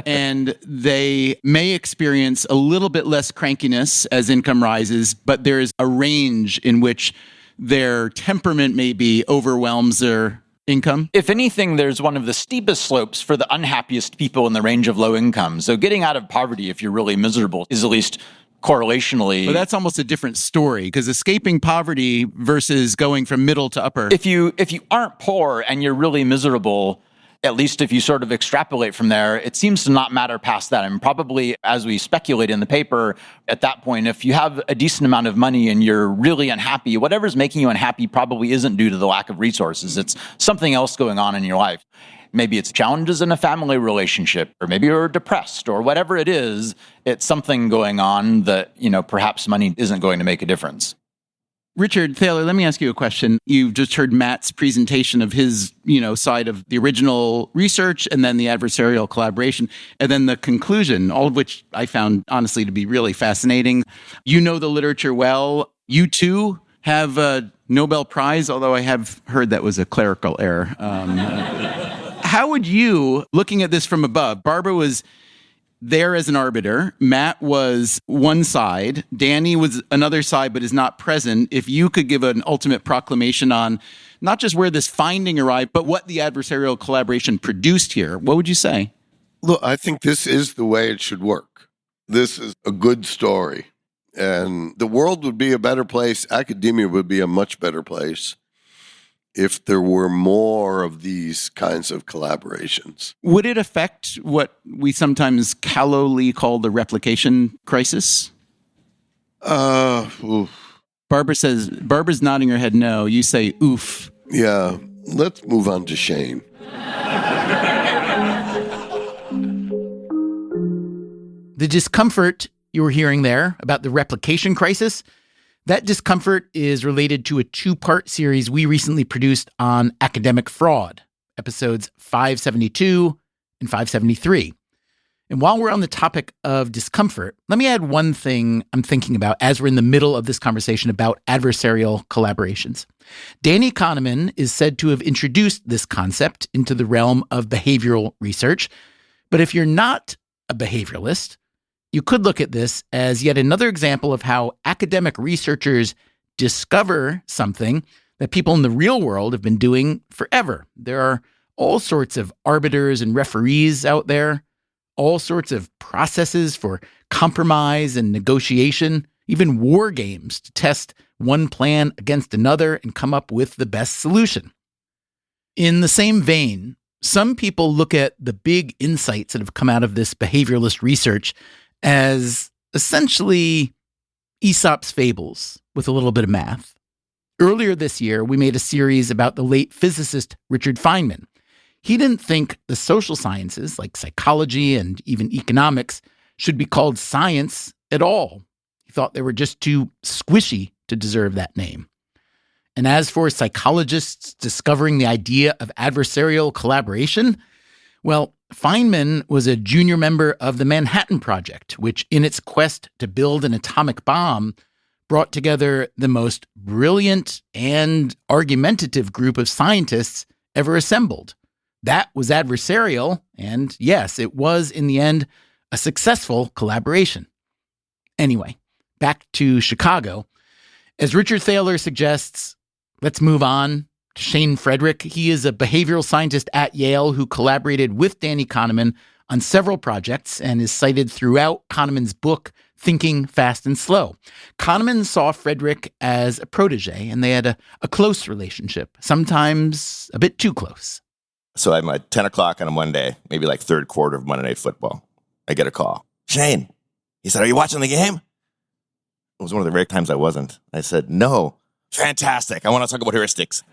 and they may experience a little bit less crankiness as income rises, but there's a range in which their temperament maybe overwhelms their income. If anything, there's one of the steepest slopes for the unhappiest people in the range of low income. So getting out of poverty, if you're really miserable, is at least correlationally. But that's almost a different story, because escaping poverty versus going from middle to upper. If you aren't poor and you're really miserable, at least if you sort of extrapolate from there, it seems to not matter past that. And probably, as we speculate in the paper, at that point, if you have a decent amount of money and you're really unhappy, whatever's making you unhappy probably isn't due to the lack of resources. It's something else going on in your life. Maybe it's challenges in a family relationship, or maybe you're depressed, or whatever it is, it's something going on that, perhaps money isn't going to make a difference. Richard Thaler, let me ask you a question. You've just heard Matt's presentation of his, side of the original research and then the adversarial collaboration and then the conclusion, all of which I found honestly to be really fascinating. You know the literature well. You too have a Nobel Prize, although I have heard that was a clerical error. How would you, looking at this from above, Barbara was there as an arbiter, Matt was one side, Danny was another side but is not present. If you could give an ultimate proclamation on not just where this finding arrived, but what the adversarial collaboration produced here, what would you say? Look, I think this is the way it should work. This is a good story. And the world would be a better place. Academia would be a much better place if there were more of these kinds of collaborations. Would it affect what we sometimes callowly call the replication crisis? Oof. Barbara's nodding her head no. You say oof. Yeah, let's move on to Shane. The discomfort you were hearing there about the replication crisis, that discomfort is related to a two-part series we recently produced on academic fraud, episodes 572 and 573. And while we're on the topic of discomfort, let me add one thing I'm thinking about as we're in the middle of this conversation about adversarial collaborations. Danny Kahneman is said to have introduced this concept into the realm of behavioral research. But if you're not a behavioralist, you could look at this as yet another example of how academic researchers discover something that people in the real world have been doing forever. There are all sorts of arbiters and referees out there, all sorts of processes for compromise and negotiation, even war games to test one plan against another and come up with the best solution. In the same vein, some people look at the big insights that have come out of this behavioralist research as essentially Aesop's fables with a little bit of math. Earlier this year, we made a series about the late physicist Richard Feynman. He didn't think the social sciences, like psychology and even economics, should be called science at all. He thought they were just too squishy to deserve that name. And as for psychologists discovering the idea of adversarial collaboration, well, Feynman was a junior member of the Manhattan Project, which in its quest to build an atomic bomb brought together the most brilliant and argumentative group of scientists ever assembled. That was adversarial, and yes, it was in the end a successful collaboration. Anyway, back to Chicago. As Richard Thaler suggests, let's move on to Shane Frederick. He is a behavioral scientist at Yale who collaborated with Danny Kahneman on several projects and is cited throughout Kahneman's book, Thinking Fast and Slow. Kahneman saw Frederick as a protege, and they had a close relationship, sometimes a bit too close. So I'm at 10 o'clock on a Monday, maybe like third quarter of Monday Night Football. I get a call. Shane, he said, are you watching the game? It was one of the rare times I wasn't. I said, no. Fantastic. I want to talk about heuristics.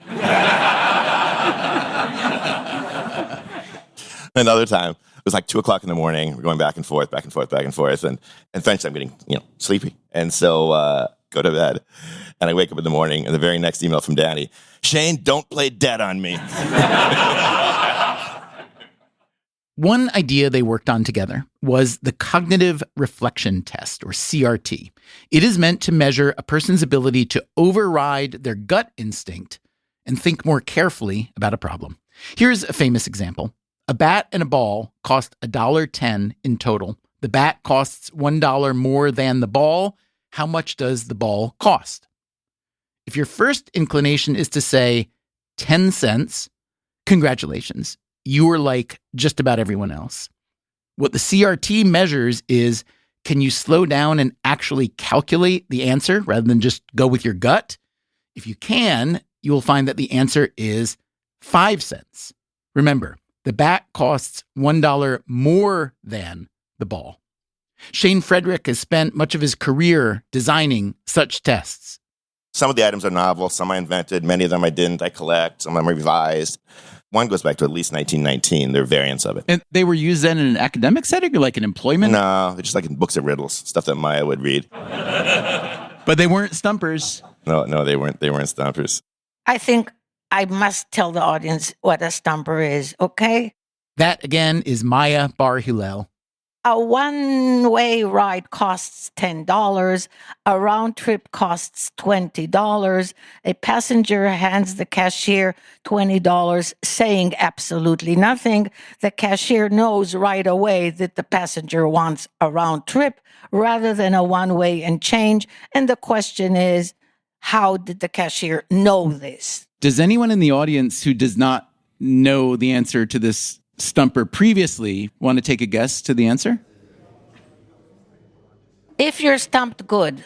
Another time, it was like 2 o'clock in the morning. We're going back and forth. And eventually I'm getting, sleepy. And so go to bed. And I wake up in the morning, and the very next email from Danny, Shane, don't play dead on me. One idea they worked on together was the cognitive reflection test, or CRT. It is meant to measure a person's ability to override their gut instinct and think more carefully about a problem. Here's a famous example. A bat and a ball cost $1.10 in total. The bat costs $1 more than the ball. How much does the ball cost? If your first inclination is to say 10 cents, congratulations. You are like just about everyone else. What the CRT measures is, can you slow down and actually calculate the answer rather than just go with your gut? If you can, you will find that the answer is 5 cents. Remember, the bat costs $1 more than the ball. Shane Frederick has spent much of his career designing such tests. Some of the items are novel. Some I invented. Many of them I didn't. I collect. Some of them are revised. One goes back to at least 1919. There are variants of it. And they were used then in an academic setting or like an employment? No, they're just like in books of riddles, stuff that Maya would read. But they weren't stumpers. No, they weren't stumpers. I think I must tell the audience what a stumper is, okay? That, again, is Maya Bar Hillel. A one-way ride costs $10. A round trip costs $20. A passenger hands the cashier $20, saying absolutely nothing. The cashier knows right away that the passenger wants a round trip rather than a one-way and change. And the question is, how did the cashier know this? Does anyone in the audience who does not know the answer to this stumper previously want to take a guess to the answer? If you're stumped, good,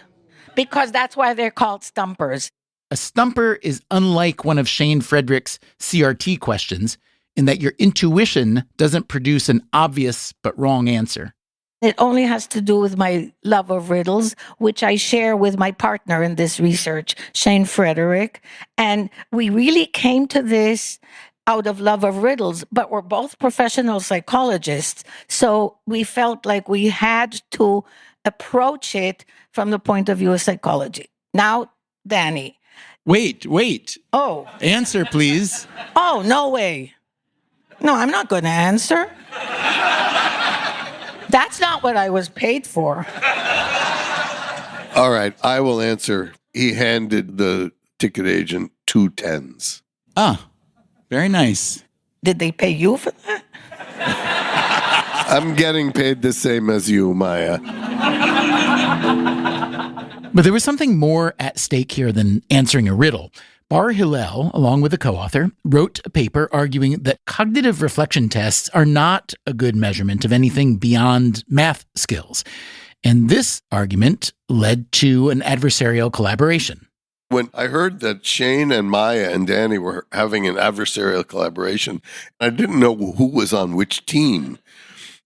because that's why they're called stumpers. A stumper is unlike one of Shane Frederick's CRT questions in that your intuition doesn't produce an obvious but wrong answer. It only has to do with my love of riddles, which I share with my partner in this research, Shane Frederick. And we really came to this out of love of riddles, but we're both professional psychologists. So we felt like we had to approach it from the point of view of psychology. Now, Danny. Wait. Oh. Answer, please. Oh, no way. No, I'm not going to answer. That's not what I was paid for. All right, I will answer. He handed the ticket agent 2 tens. Ah, very nice. Did they pay you for that? I'm getting paid the same as you, Maya. But there was something more at stake here than answering a riddle. Bar Hillel, along with a co-author, wrote a paper arguing that cognitive reflection tests are not a good measurement of anything beyond math skills. And this argument led to an adversarial collaboration. When I heard that Shane and Maya and Danny were having an adversarial collaboration, I didn't know who was on which team.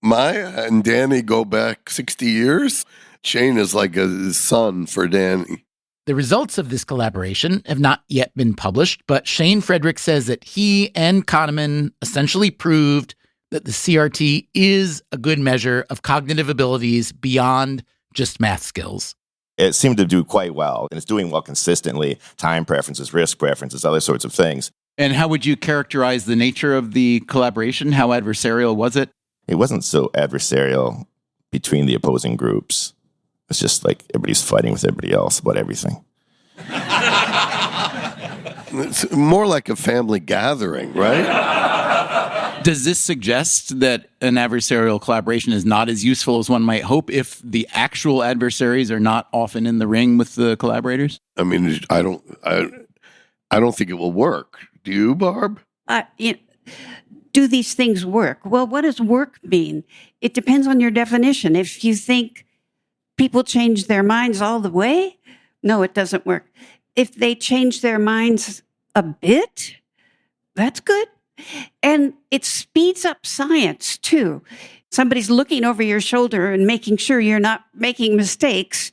Maya and Danny go back 60 years. Shane is like a son for Danny. The results of this collaboration have not yet been published, but Shane Frederick says that he and Kahneman essentially proved that the CRT is a good measure of cognitive abilities beyond just math skills. It seemed to do quite well, and it's doing well consistently. Time preferences, risk preferences, other sorts of things. And how would you characterize the nature of the collaboration? How adversarial was it? It wasn't so adversarial between the opposing groups. It's just like everybody's fighting with everybody else about everything. It's more like a family gathering, right? Does this suggest that an adversarial collaboration is not as useful as one might hope if the actual adversaries are not often in the ring with the collaborators? I mean, I don't think it will work. Do you, Barb? Do these things work? Well, what does work mean? It depends on your definition. If you think people change their minds all the way, no, it doesn't work. If they change their minds a bit, that's good. And it speeds up science, too. Somebody's looking over your shoulder and making sure you're not making mistakes.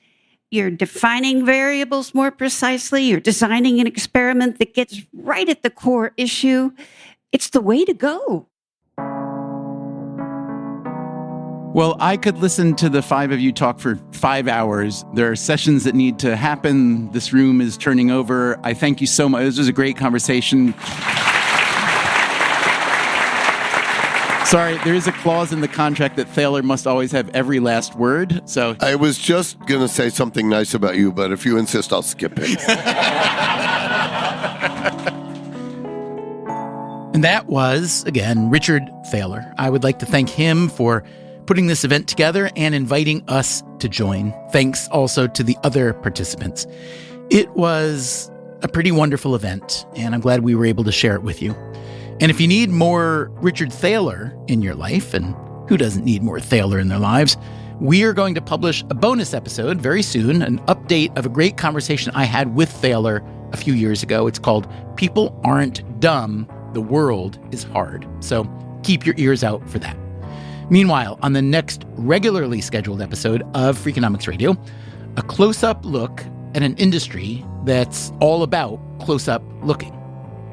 You're defining variables more precisely. You're designing an experiment that gets right at the core issue. It's the way to go. Well, I could listen to the five of you talk for 5 hours. There are sessions that need to happen. This room is turning over. I thank you so much. This was a great conversation. Sorry, there is a clause in the contract that Thaler must always have every last word. So I was just going to say something nice about you, but if you insist, I'll skip it. And that was, again, Richard Thaler. I would like to thank him for putting this event together and inviting us to join. Thanks also to the other participants. It was a pretty wonderful event, and I'm glad we were able to share it with you. And if you need more Richard Thaler in your life, and who doesn't need more Thaler in their lives, we are going to publish a bonus episode very soon, an update of a great conversation I had with Thaler a few years ago. It's called People Aren't Dumb, The World is Hard. So keep your ears out for that. Meanwhile, on the next regularly scheduled episode of Freakonomics Radio, a close-up look at an industry that's all about close-up looking.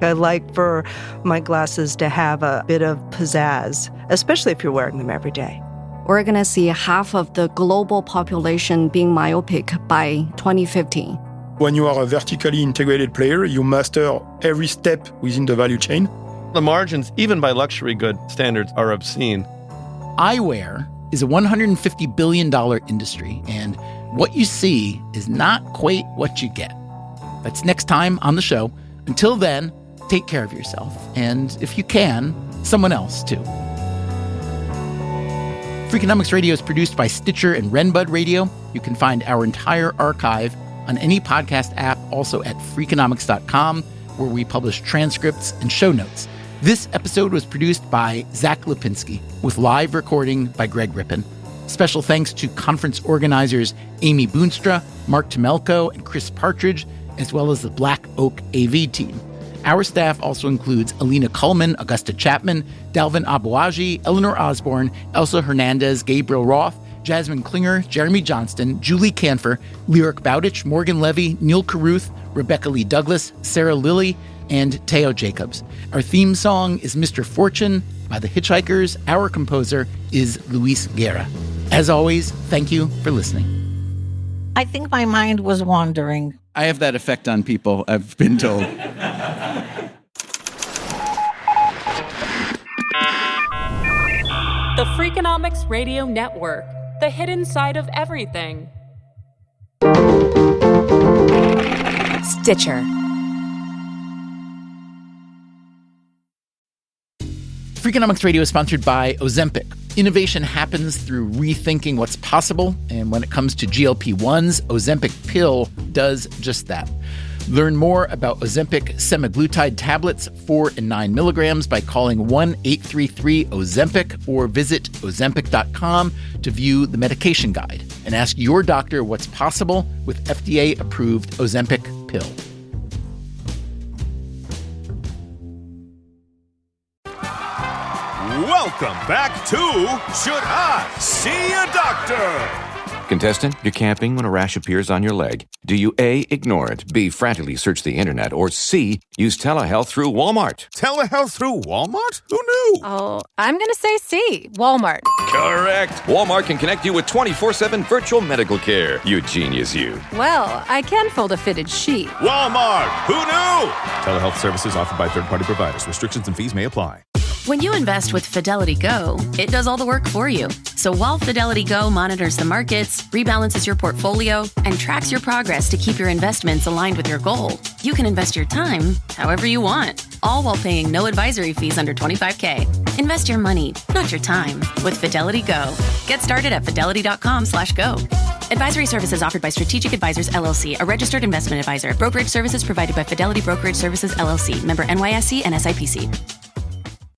I like for my glasses to have a bit of pizzazz, especially if you're wearing them every day. We're going to see half of the global population being myopic by 2050. When you are a vertically integrated player, you master every step within the value chain. The margins, even by luxury good standards, are obscene. Eyewear is a $150 billion industry, and what you see is not quite what you get. That's next time on the show. Until then, take care of yourself, and if you can, someone else too. Freakonomics Radio is produced by Stitcher and Renbud Radio. You can find our entire archive on any podcast app, also at Freakonomics.com, where we publish transcripts and show notes. This episode was produced by Zach Lipinski, with live recording by Greg Rippin. Special thanks to conference organizers Amy Boonstra, Mark Temelko, and Chris Partridge, as well as the Black Oak AV team. Our staff also includes Alina Kuhlman, Augusta Chapman, Dalvin Abuaji, Eleanor Osborne, Elsa Hernandez, Gabriel Roth, Jasmine Klinger, Jeremy Johnston, Julie Canfer, Lyric Bowditch, Morgan Levy, Neil Carruth, Rebecca Lee Douglas, Sarah Lilly, and Teo Jacobs. Our theme song is Mr. Fortune by the Hitchhikers. Our composer is Luis Guerra. As always, thank you for listening. I think my mind was wandering. I have that effect on people, I've been told. The Freakonomics Radio Network, the hidden side of everything. Stitcher. Freakonomics Radio is sponsored by Ozempic. Innovation happens through rethinking what's possible, and when it comes to GLP-1s, Ozempic pill does just that. Learn more about Ozempic semaglutide tablets, 4 and 9 milligrams, by calling 1-833-OZEMPIC or visit Ozempic.com to view the medication guide and ask your doctor what's possible with FDA-approved Ozempic pill. Welcome back to Should I See a Doctor? Contestant, you're camping when a rash appears on your leg. Do you A, ignore it, B, frantically search the internet, or C, use telehealth through Walmart? Telehealth through Walmart? Who knew? Oh, I'm going to say C, Walmart. Correct. Walmart can connect you with 24/7 virtual medical care. You genius, you. Well, I can fold a fitted sheet. Walmart! Who knew? Telehealth services offered by third-party providers. Restrictions and fees may apply. When you invest with Fidelity Go, it does all the work for you. So while Fidelity Go monitors the markets, rebalances your portfolio, and tracks your progress to keep your investments aligned with your goal, you can invest your time however you want, all while paying no advisory fees under $25K. Invest your money, not your time, with Fidelity Go. Get started at fidelity.com/go. Advisory services offered by Strategic Advisors, LLC, a registered investment advisor. Brokerage services provided by Fidelity Brokerage Services, LLC, member NYSE and SIPC.